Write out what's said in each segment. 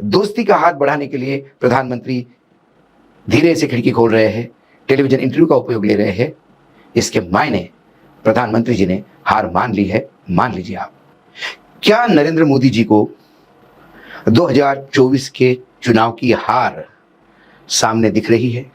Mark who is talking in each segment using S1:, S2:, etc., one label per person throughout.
S1: दोस्ती का हाथ बढ़ाने के लिए प्रधानमंत्री धीरे से खिड़की खोल रहे हैं, टेलीविजन इंटरव्यू का उपयोग ले रहे हैं। इसके मायने प्रधानमंत्री जी ने हार मान ली है, मान लीजिए आप। क्या नरेंद्र मोदी जी को 2024 के चुनाव की हार सामने दिख रही है?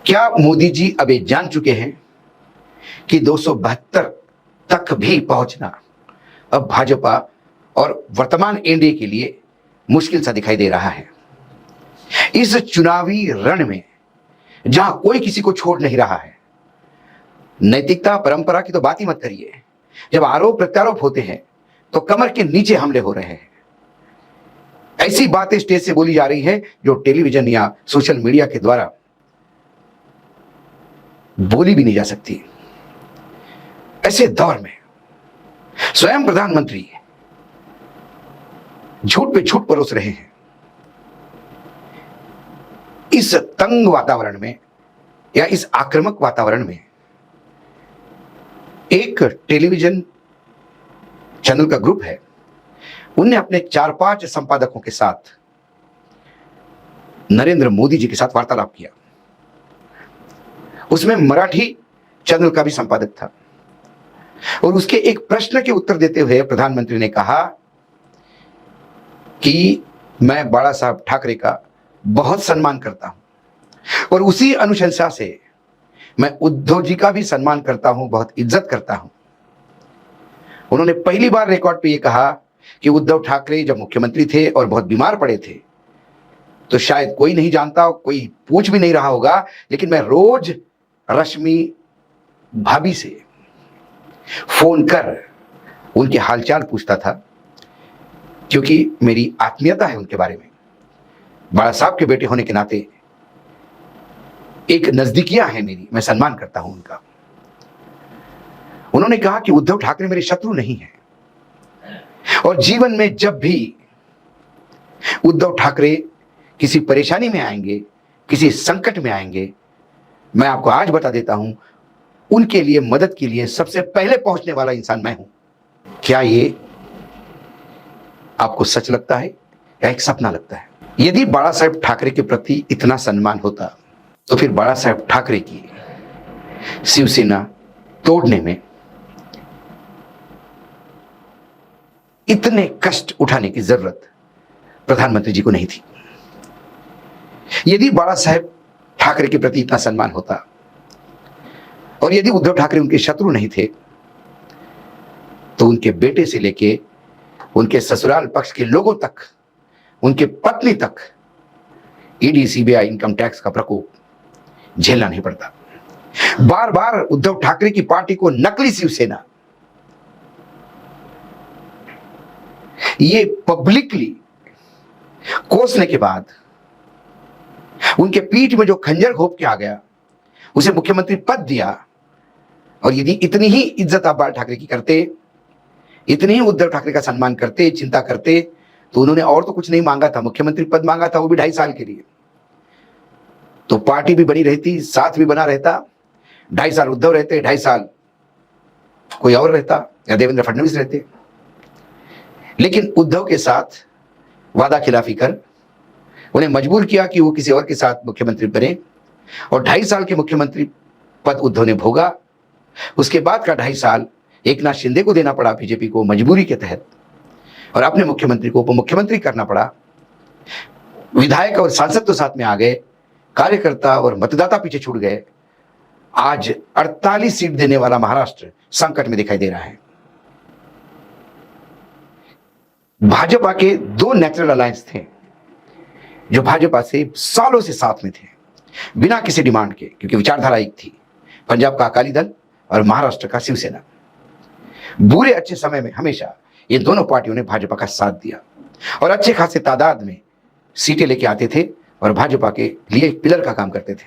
S1: क्या मोदी जी अब ये जान चुके हैं कि 272 तक भी पहुंचना अब भाजपा और वर्तमान एनडीए के लिए मुश्किल सा दिखाई दे रहा है? इस चुनावी रण में जहां कोई किसी को छोड़ नहीं रहा है, नैतिकता परंपरा की तो बात ही मत करिए, जब आरोप प्रत्यारोप होते हैं तो कमर के नीचे हमले हो रहे हैं। ऐसी बातें स्टेज से बोली जा रही है जो टेलीविजन या सोशल मीडिया के द्वारा बोली भी नहीं जा सकती। ऐसे दौर में स्वयं प्रधानमंत्री झूठ पे झूठ परोस रहे हैं। इस तंग वातावरण में या इस आक्रामक वातावरण में एक टेलीविजन चैनल का ग्रुप है, उनने अपने 4-5 संपादकों के साथ नरेंद्र मोदी जी के साथ वार्तालाप किया। उसमें मराठी चैनल का भी संपादक था और उसके एक प्रश्न के उत्तर देते हुए प्रधानमंत्री ने कहा कि मैं बाला साहब ठाकरे का बहुत सम्मान करता हूं और उसी अनुशंसा से मैं उद्धव जी का भी सम्मान करता हूं, बहुत इज्जत करता हूं। उन्होंने पहली बार रिकॉर्ड पे यह कहा कि उद्धव ठाकरे जब मुख्यमंत्री थे और बहुत बीमार पड़े थे तो शायद कोई नहीं जानता, कोई पूछ भी नहीं रहा होगा, लेकिन मैं रोज रश्मि भाभी से फोन कर उनके हालचाल पूछता था, क्योंकि मेरी आत्मीयता है उनके बारे में। बाला साहब के बेटे होने के नाते एक नजदीकियां है मेरी, मैं सम्मान करता हूं उनका। उन्होंने कहा कि उद्धव ठाकरे मेरे शत्रु नहीं है और जीवन में जब भी उद्धव ठाकरे किसी परेशानी में आएंगे, किसी संकट में आएंगे, मैं आपको आज बता देता हूं, उनके लिए मदद के लिए सबसे पहले पहुंचने वाला इंसान मैं हूं। क्या ये आपको सच लगता है या एक सपना लगता है? यदि बाला साहेब ठाकरे के प्रति इतना सम्मान होता तो फिर बाला साहेब ठाकरे की शिवसेना तोड़ने में इतने कष्ट उठाने की जरूरत प्रधानमंत्री जी को नहीं थी। यदि बाला साहेब ठाकरे के प्रति इतना सम्मान होता और यदि उद्धव ठाकरे उनके शत्रु नहीं थे तो उनके बेटे से लेके उनके ससुराल पक्ष के लोगों तक, उनके पत्नी तक ईडी सीबीआई इनकम टैक्स का प्रकोप झेलना नहीं पड़ता। बार बार उद्धव ठाकरे की पार्टी को नकली शिवसेना ये पब्लिकली कोसने के बाद उनके पीठ में जो खंजर घोंप के आ गया, उसे मुख्यमंत्री पद दिया। और यदि इतनी ही इज्जत आप बाल ठाकरे की करते, इतनी ही उद्धव ठाकरे का सम्मान करते, चिंता करते, तो उन्होंने और तो कुछ नहीं मांगा था, मुख्यमंत्री पद मांगा था, वो भी 2.5 साल के लिए। तो पार्टी भी बनी रहती, साथ भी बना रहता, 2.5 साल उद्धव रहते, 2.5 साल कोई और रहता या देवेंद्र फडणवीस रहते। लेकिन उद्धव के साथ वादा खिलाफी कर उन्हें मजबूर किया कि वो किसी और के साथ मुख्यमंत्री बने और 2.5 साल के मुख्यमंत्री पद उद्धव ने भोगा। उसके बाद का 2.5 साल एकनाथ शिंदे को देना पड़ा, बीजेपी को मजबूरी के तहत, और अपने मुख्यमंत्री को उप मुख्यमंत्री करना पड़ा। विधायक और सांसद तो साथ में आ गए, कार्यकर्ता और मतदाता पीछे छूट गए। आज 48 सीट देने वाला महाराष्ट्र संकट में दिखाई दे रहा है। भाजपा के 2 नेचुरल अलायंस थे जो भाजपा से सालों से साथ में थे, बिना किसी डिमांड के, क्योंकि विचारधारा एक थी, पंजाब का अकाली दल और महाराष्ट्र का शिवसेना। बुरे अच्छे समय में हमेशा ये दोनों पार्टियों ने भाजपा का साथ दिया और अच्छे खासे तादाद में सीटें लेके आते थे और भाजपा के लिए एक पिलर का काम करते थे।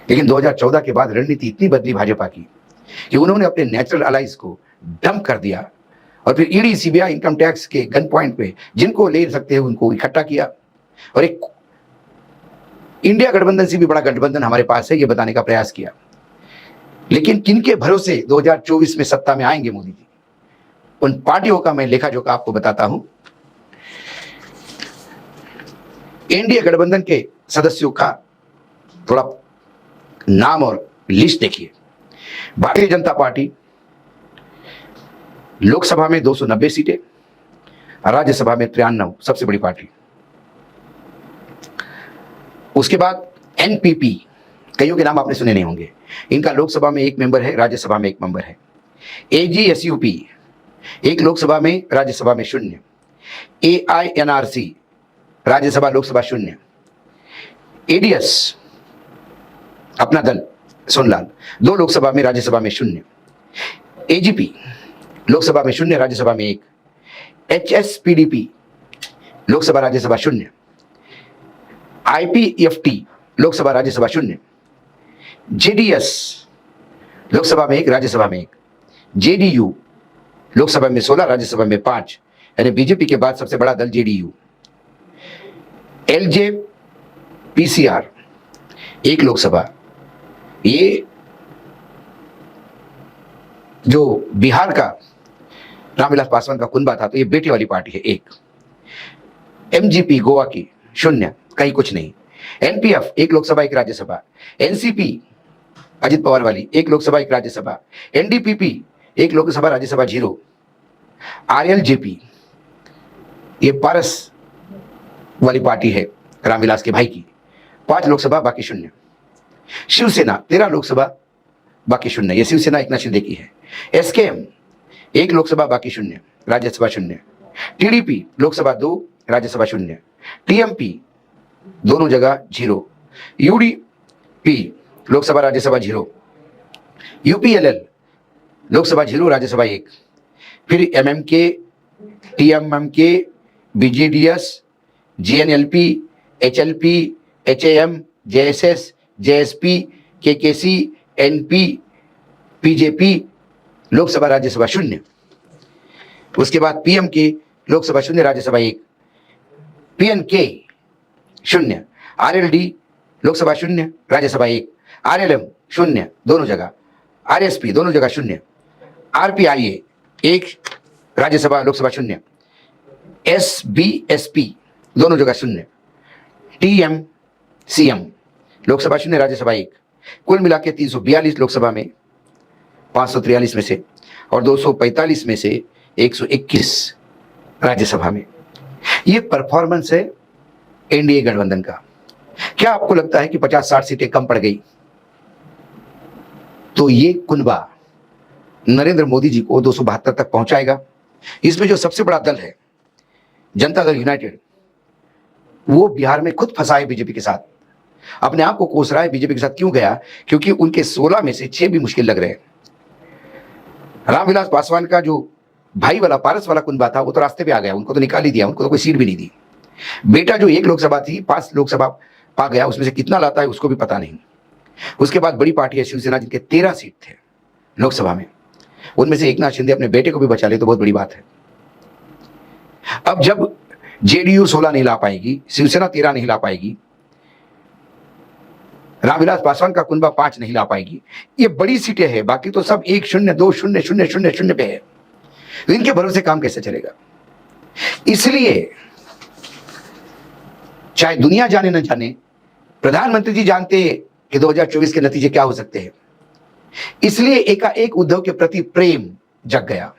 S1: लेकिन 2014 के बाद रणनीति इतनी बदली भाजपा की कि उन्होंने अपने नेचुरल अलाइज को डंप कर दिया और फिर ईडी सीबीआई इनकम टैक्स के गन पॉइंट पे जिनको ले सकते हैं उनको इकट्ठा किया और एक इंडिया गठबंधन से भी बड़ा गठबंधन हमारे पास है ये बताने का प्रयास किया। लेकिन किनके भरोसे 2024 में सत्ता में आएंगे मोदी जी, उन पार्टियों का मैं लेखा जोखा आपको बताता हूं। एनडीए गठबंधन के सदस्यों का थोड़ा नाम और लिस्ट देखिए। भारतीय जनता पार्टी लोकसभा में 290 सीटें, राज्यसभा में 93, सबसे बड़ी पार्टी। उसके बाद एनपीपी, कईयों के नाम आपने सुने नहीं होंगे, इनका लोकसभा में 1 मेंबर है, राज्यसभा में 1 मेंबर है। एजीएसयूपी, 1 लोकसभा में, राज्यसभा में 0। एआईएनआरसी, राज्यसभा लोकसभा 0। एडीएस, अपना दल सोनलाल, 2 लोकसभा में, राज्यसभा में 0। एजीपी, लोकसभा में 0, राज्यसभा में 1। HSPDP, Lok Sabha Rajya Sabha 0। IPFT, Lok Sabha Rajya Sabha 0। JDS, Lok Sabha में 1, राज्यसभा में 1। जेडीयू, लोकसभा में 16, राज्यसभा में 5, यानी बीजेपी के बाद सबसे बड़ा दल जेडीयू। एलजेपीसीआर, 1 लोकसभा, ये जो बिहार का रामविलास पासवान का कुनबा था, तो ये बेटी वाली पार्टी है 1। एमजीपी, गोवा की 0, कहीं कुछ नहीं। एनपीएफ, 1 लोकसभा 1 राज्यसभा। एनसीपी, अजित पवार वाली, 1 लोकसभा 1 राज्यसभा। एनडीपीपी, 1 लोकसभा, राज्यसभा 0। आरएलजेपी, ये पारस वाली पार्टी है रामविलास के भाई की, 5 लोकसभा, बाकी 0। शिवसेना, 13 लोकसभा, बाकी 0, ये शिवसेना एकनाथ शिंदे की है। एसकेएम, 1 लोकसभा, बाकी 0, राज्यसभा 0। टीडीपी, लोकसभा 2, राज्यसभा 0। टीएमपी, दोनों जगह 0। यूडीपी, लोकसभा राज्यसभा 0। यूपीएलएल, लोकसभा 0, राज्यसभा 1। फिर MMK, TMMK, BJDS, GNLP, HLP, HAM, JSS, JSP, KKC, NP, PJP, Lok Sabha Rajya Sabha 0। उसके बाद PMK, Lok Sabha 0, Rajya Sabha 1। PNK 0। RLD, Lok Sabha 0, Rajya Sabha 1। RLM 0, दोनों जगह। आरएसपी, दोनों जगह 0। आरपीआईए 1, राज्यसभा लोकसभा 0। एसबीएसपी, दोनों जगह 0। टीएमसीएम, लोकसभा 0, राज्यसभा 1। कुल मिला के 342 लोकसभा में, 543 में से, और 245 में से 121 राज्यसभा में। ये परफॉर्मेंस है एनडीए गठबंधन का। क्या आपको लगता है कि 50-60 सीटें कम पड़ गई तो ये कुनबा नरेंद्र मोदी जी को 272 तक पहुंचाएगा? इसमें जो सबसे बड़ा दल है जनता दल यूनाइटेड, वो बिहार में खुद फंसा है बीजेपी के साथ, अपने आप को कोस रहा है बीजेपी के साथ। क्यों गया? क्योंकि उनके 16 में से 6 भी मुश्किल लग रहे हैं। रामविलास पासवान का जो भाई वाला पारस वाला कुनबा था, वो तो रास्ते पे आ गया, उनको तो निकाल ही दिया, उनको तो कोई सीट भी नहीं दी। बेटा जो 1 लोकसभा थी, 5 लोकसभा पा गया, उसमें से कितना लाता है उसको भी पता नहीं। उसके बाद बड़ी पार्टी है शिवसेना, जिनके 13 सीट थे लोकसभा में, उनमें से एकनाथ शिंदे अपने बेटे को भी बचा ले तो बहुत बड़ी बात है। अब जब जेडीयू 16 नहीं ला पाएगी, शिवसेना 13 नहीं ला पाएगी, रामविलास पासवान का कुनबा 5 नहीं ला पाएगी, ये बड़ी सीटें हैं, बाकी तो सब 1-0, 2-0, 0-0, 0 पे है। तो इनके भरोसे काम कैसे चलेगा? इसलिए चाहे दुनिया जाने न जाने, प्रधानमंत्री जी जानते हैं कि 2024 के नतीजे क्या हो सकते हैं। इसलिए एकाएक उद्धव के प्रति प्रेम जग गया।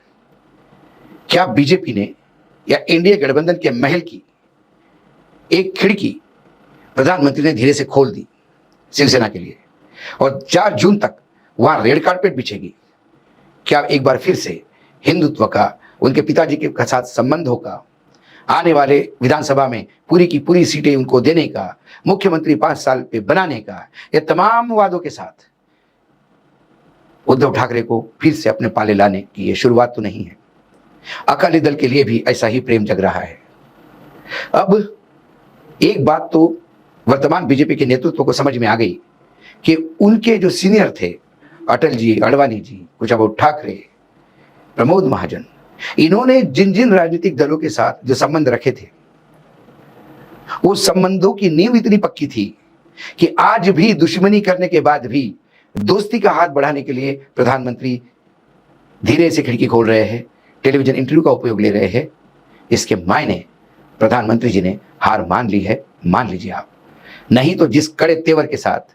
S1: क्या बीजेपी ने या एनडीए गठबंधन के महल की एक खिड़की प्रधानमंत्री ने धीरे से खोल दी शिवसेना के लिए, और 4 जून तक वहां रेड कार्पेट बिछेगी? क्या एक बार फिर से हिंदुत्व का, उनके पिताजी के साथ संबंधों का, आने वाले विधानसभा में पूरी की पूरी सीटें उनको देने का, मुख्यमंत्री 5 साल पे बनाने का, ये तमाम वादों के साथ उद्धव ठाकरे को फिर से अपने पाले लाने की ये शुरुआत तो नहीं है। अकाली दल के लिए भी ऐसा ही प्रेम जग रहा है। अब एक बात तो वर्तमान बीजेपी के नेतृत्व को समझ में आ गई कि उनके जो सीनियर थे, अटल जी, अडवाणी जी, कुछ अब ठाकरे, प्रमोद महाजन, इन्होंने जिन जिन राजनीतिक दलों के साथ जो संबंध रखे थे, वो संबंधों की नींव इतनी पक्की थी कि आज भी दुश्मनी करने के बाद भी दोस्ती का हाथ बढ़ाने के लिए प्रधानमंत्री धीरे से खिड़की खोल रहे हैं, टेलीविजन इंटरव्यू का उपयोग ले रहे हैं। इसके मायने प्रधानमंत्री जी ने हार मान ली है, मान लीजिए आप। नहीं तो जिस कड़े तेवर के साथ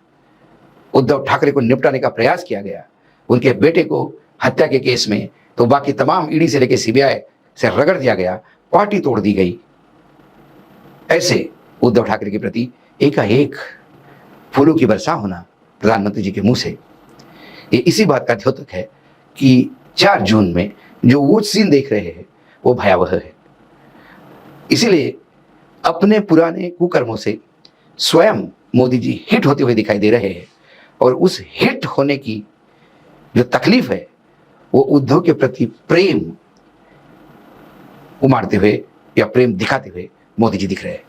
S1: उद्धव ठाकरे को निपटाने का प्रयास किया गया, उनके बेटे को हत्या के केस में, तो बाकी तमाम ईडी से लेकर सीबीआई से रगड़ दिया गया, पार्टी तोड़ दी गई। ऐसे उद्धव ठाकरे के प्रति एकाएक फूलों की वर्षा होना प्रधानमंत्री जी के मुंह से, ये इसी बात का द्योतक है कि 4 जून में जो वो सीन देख रहे हैं वो भयावह है। इसीलिए अपने पुराने कुकर्मों से स्वयं मोदी जी हिट होते हुए दिखाई दे रहे हैं, और उस हिट होने की जो तकलीफ है वो उद्धव के प्रति प्रेम उमाड़ते हुए या प्रेम दिखाते हुए मोदी जी दिख रहे हैं।